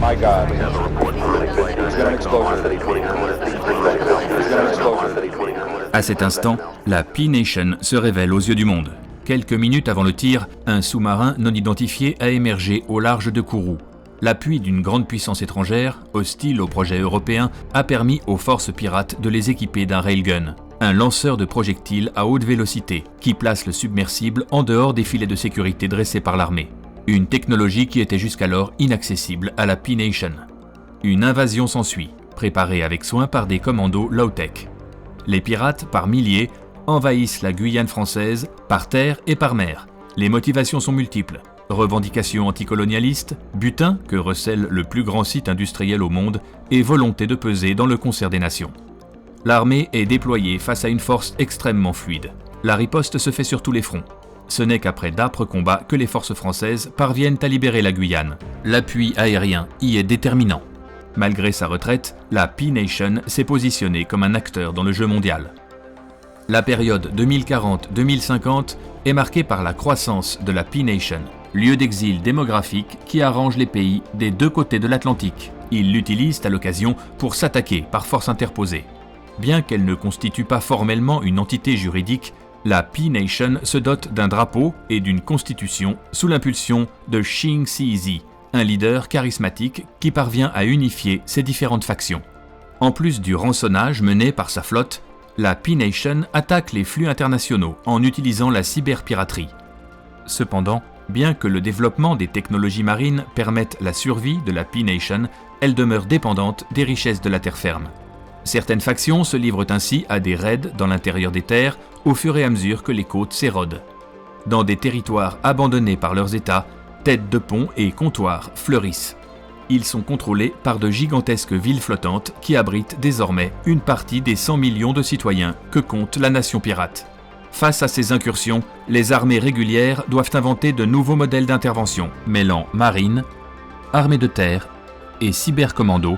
My God. There's been an explosion. There's been an explosion. À cet instant, la P-Nation se révèle aux yeux du monde. Quelques minutes avant le tir, un sous-marin non identifié a émergé au large de Kourou. L'appui d'une grande puissance étrangère, hostile au projet européen, a permis aux forces pirates de les équiper d'un railgun, un lanceur de projectiles à haute vélocité qui place le submersible en dehors des filets de sécurité dressés par l'armée. Une technologie qui était jusqu'alors inaccessible à la P-Nation. Une invasion s'ensuit, préparée avec soin par des commandos low-tech. Les pirates, par milliers, envahissent la Guyane française par terre et par mer. Les motivations sont multiples. Revendications anticolonialistes, butin que recèle le plus grand site industriel au monde et volonté de peser dans le concert des nations. L'armée est déployée face à une force extrêmement fluide. La riposte se fait sur tous les fronts. Ce n'est qu'après d'âpres combats que les forces françaises parviennent à libérer la Guyane. L'appui aérien y est déterminant. Malgré sa retraite, la P-Nation s'est positionnée comme un acteur dans le jeu mondial. La période 2040-2050 est marquée par la croissance de la P-Nation, lieu d'exil démographique qui arrange les pays des deux côtés de l'Atlantique. Ils l'utilisent à l'occasion pour s'attaquer par force interposée. Bien qu'elle ne constitue pas formellement une entité juridique, la P-Nation se dote d'un drapeau et d'une constitution sous l'impulsion de Ching Si-zi, un leader charismatique qui parvient à unifier ses différentes factions. En plus du rançonnage mené par sa flotte, la P-Nation attaque les flux internationaux en utilisant la cyberpiraterie. Cependant, bien que le développement des technologies marines permette la survie de la P-Nation, elle demeure dépendante des richesses de la terre ferme. Certaines factions se livrent ainsi à des raids dans l'intérieur des terres au fur et à mesure que les côtes s'érodent. Dans des territoires abandonnés par leurs États, têtes de pont et comptoirs fleurissent. Ils sont contrôlés par de gigantesques villes flottantes qui abritent désormais une partie des 100 millions de citoyens que compte la nation pirate. Face à ces incursions, les armées régulières doivent inventer de nouveaux modèles d'intervention, mêlant marine, armée de terre et cybercommando,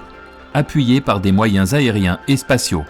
appuyés par des moyens aériens et spatiaux.